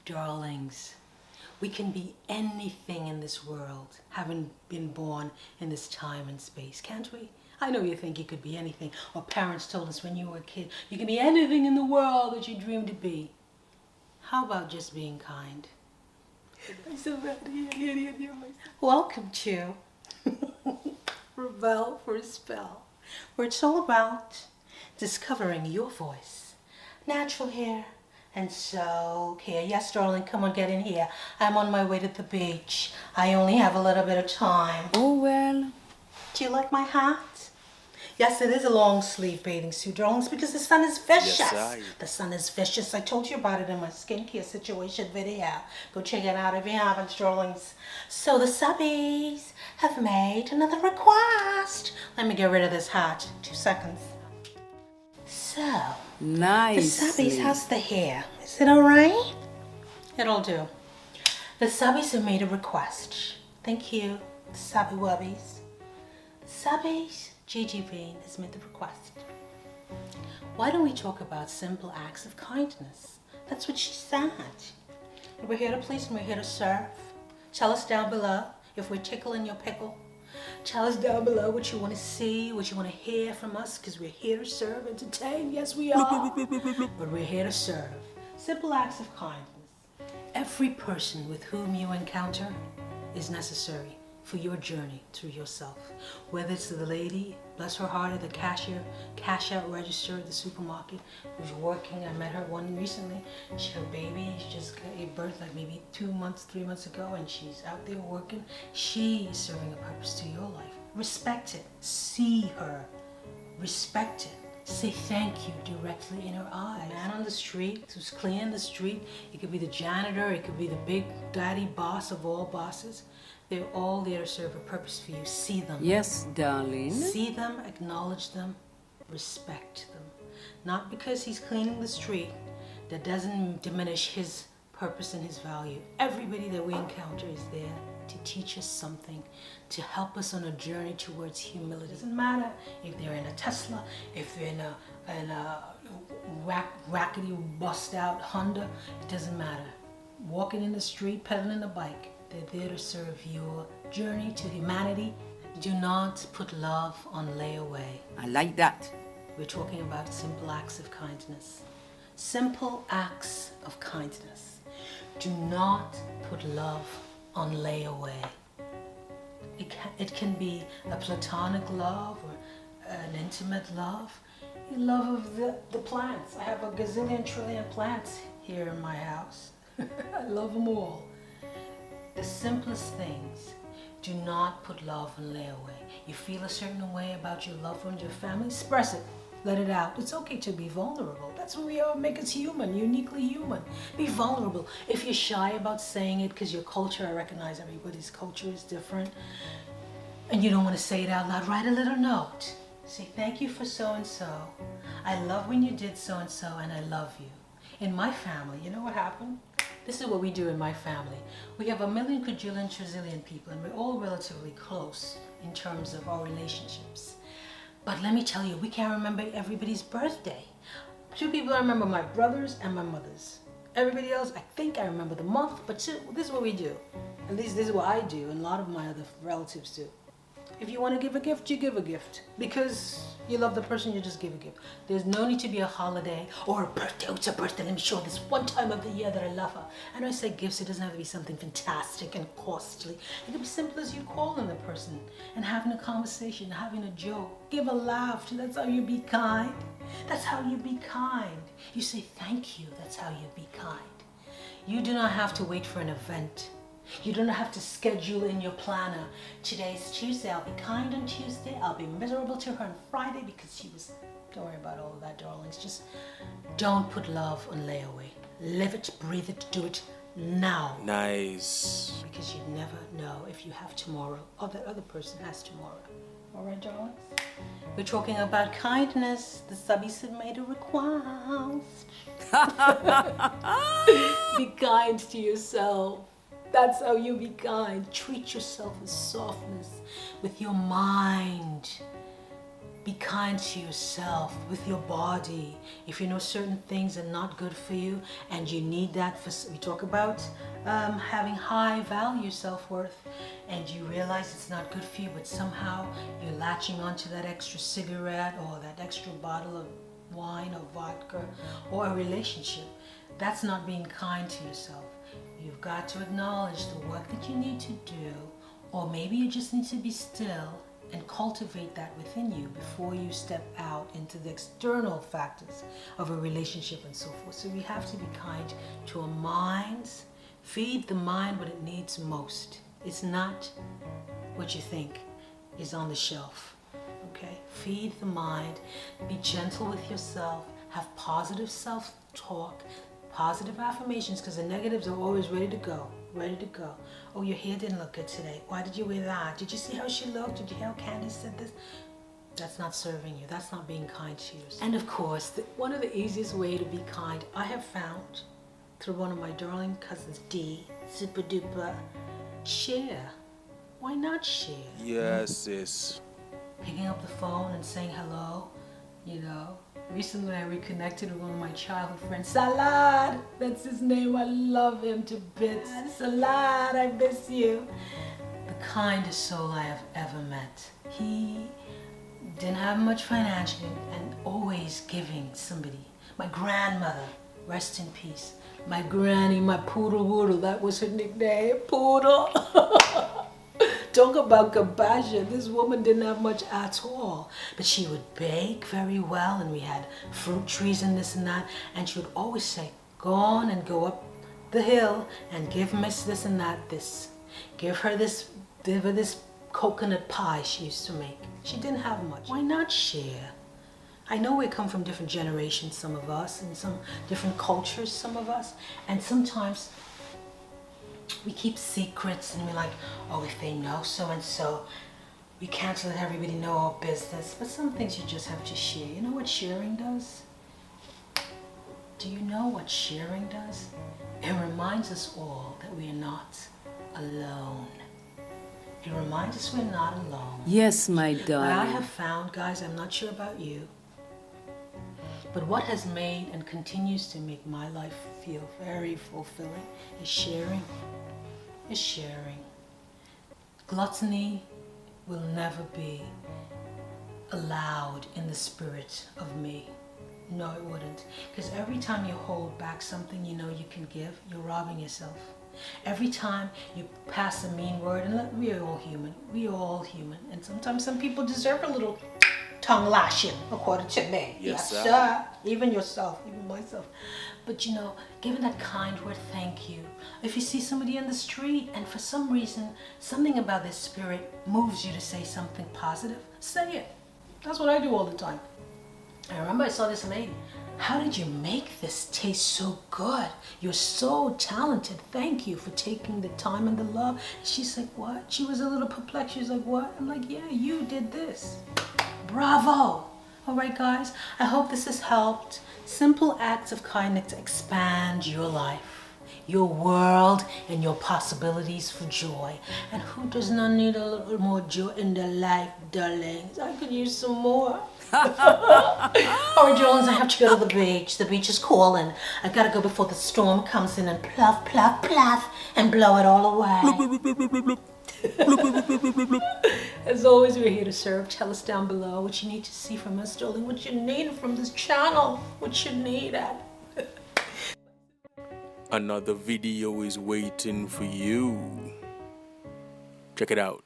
Darlings, we can be anything in this world, having been born in this time and space, can't we? I know you think you could be anything, or parents told us when you were a kid, you can be anything in the world that you dreamed to be. How about just being kind? I'm so ready. Welcome to Rebel for a Spell, where it's all about discovering your voice, natural hair, and so here. Yes, darling, come on, get in here. I'm on my way to the beach. I only have a little bit of time. Oh, well. Do you like my hat? Yes, it is a long sleeve bathing suit, darlings, because the sun is vicious. Yes, the sun is vicious. I told you about it in my skincare situation video. Go check it out if you haven't, darlings. So the subbies have made another request. Let me get rid of this hat. 2 seconds. So, Nice. the subbies, how's the hair? Is it alright? It'll do. The subbies have made a request. Thank you, subby wubbies. Subbies, Gigi Bean has made the request. Why don't we talk about simple acts of kindness? That's what she said. We're here to please and we're here to serve. Tell us down below if we're tickling your pickle. Tell us down below what you want to see, what you want to hear from us, because we're here to serve, entertain. Yes, we are. But we're here to serve. Simple acts of kindness. Every person with whom you encounter is necessary for your journey through yourself. Whether it's the lady, bless her heart, at the cash out register at the supermarket, who's working. I met her one recently. Her baby just gave birth like maybe 2 months, 3 months ago, and she's out there working. She is serving a purpose to your life. Respect it. See her. Respect it. Say thank you directly in her eyes. The man on the street who's cleaning the street, it could be the janitor, it could be the big daddy boss of all bosses. They're all there to serve a purpose for you. See them. Yes, darling. See them, acknowledge them, respect them. Not because he's cleaning the street, that doesn't diminish his purpose and his value. Everybody that we encounter is there to teach us something, to help us on a journey towards humility. It doesn't matter if they're in a Tesla, if they're in a rackety, bust out Honda, it doesn't matter. Walking in the street, pedaling a bike, they're there to serve your journey to humanity. Do not put love on layaway. I like that. We're talking about simple acts of kindness. Simple acts of kindness. Do not put love on layaway. It can be a platonic love or an intimate love. The love of the plants. I have a gazillion trillion plants here in my house. I love them all. The simplest things. Do not put love on layaway. You feel a certain way about your loved ones, your family, express it. Let it out. It's okay to be vulnerable. That's what we all make us human, uniquely human. Be vulnerable. If you're shy about saying it because your culture, I recognize everybody's culture is different, and you don't want to say it out loud, write a little note. Say, thank you for so-and-so. I love when you did so-and-so, and I love you. In my family, you know what happened? This is what we do in my family. We have a million, quadrillion, trillion people, and we're all relatively close in terms of our relationships. But let me tell you, we can't remember everybody's birthday. 2 people I remember, my brothers and my mothers. Everybody else, I think I remember the month, but this is what we do. At least this is what I do, and a lot of my other relatives do. If you want to give a gift, you give a gift. Because you love the person, you just give a gift. There's no need to be a holiday or a birthday. Oh, it's a birthday, let me show this one time of the year that I love her. And I say gifts, it doesn't have to be something fantastic and costly. It can be simple as you calling the person and having a conversation, having a joke. Give a laugh. That's how you be kind. That's how you be kind. You say thank you. That's how you be kind. You do not have to wait for an event. You don't have to schedule in your planner. Today's Tuesday, I'll be kind on Tuesday. I'll be miserable to her on Friday because she was... Don't worry about all of that, darlings. Just don't put love on layaway. Live it, breathe it, do it now. Nice. Because you never know if you have tomorrow or that other person has tomorrow. All right, darlings? We're talking about kindness. The subbies have made a request. Be kind to yourself. That's how you be kind. Treat yourself with softness, with your mind. Be kind to yourself with your body. If you know certain things are not good for you and you need that for, we talk about having high value self-worth, and you realize it's not good for you, but somehow you're latching onto that extra cigarette or that extra bottle of wine or vodka or a relationship. That's not being kind to yourself. You've got to acknowledge the work that you need to do, or maybe you just need to be still and cultivate that within you before you step out into the external factors of a relationship and so forth. So we have to be kind to our minds. Feed the mind what it needs most. It's not what you think is on the shelf. Okay? Feed the mind. Be gentle with yourself. Have positive self-talk, positive affirmations, because the negatives are always ready to go. Ready to go. Oh, your hair didn't look good today. Why did you wear that? Did you see how she looked? Did you hear how Candace said this? That's not serving you. That's not being kind to yourself. And of course, one of the easiest way to be kind, I have found through one of my darling cousins, D, super duper, share. Why not share? Yes, sis. Picking up the phone and saying hello, you know. Recently I reconnected with one of my childhood friends, Salad, that's his name, I love him to bits. Salad, I miss you. The kindest soul I have ever met. He didn't have much financially and always giving somebody. My grandmother, rest in peace. My granny, my poodle woodle, that was her nickname, Poodle. Talk about compassion. This woman didn't have much at all, but she would bake very well, and we had fruit trees and this and that, and she would always say, go on and go up the hill and give Miss this and that this. Give her this coconut pie she used to make. She didn't have much. Why not share? I know we come from different generations, some of us, and some different cultures, some of us, and sometimes we keep secrets and we're like, oh, if they know so-and-so, we can't let everybody know our business. But some things you just have to share. You know what sharing does? Do you know what sharing does? It reminds us all that we are not alone. It reminds us we're not alone. Yes, my What I darling. have found, guys, I'm not sure about you, but what has made and continues to make my life feel very fulfilling is sharing. Is sharing. Gluttony will never be allowed in the spirit of me. No, it wouldn't. Because every time you hold back something you know you can give, you're robbing yourself. Every time you pass a mean word, and we are all human. We are all human. And sometimes some people deserve a little tongue lashing, according to me. Yes, sir. Even yourself, even myself. But you know, giving that kind word, thank you. If you see somebody in the street and for some reason, something about their spirit moves you to say something positive, say it. That's what I do all the time. I remember I saw this lady. How did you make this taste so good? You're so talented. Thank you for taking the time and the love. She's like, what? She was a little perplexed. She's like, what? I'm like, yeah, you did this. Bravo. All right, guys, I hope this has helped. Simple acts of kindness to expand your life, your world, and your possibilities for joy. And who does not need a little more joy in their life, darlings? I could use some more. All right, darlings, I have to go to the beach. The beach is calling. I've got to go before the storm comes in and pluff, pluff, pluff, and blow it all away. As always, we're here to serve. Tell us down below what you need to see from us, darling, what you need from this channel, what you need at. Another video is waiting for you. Check it out.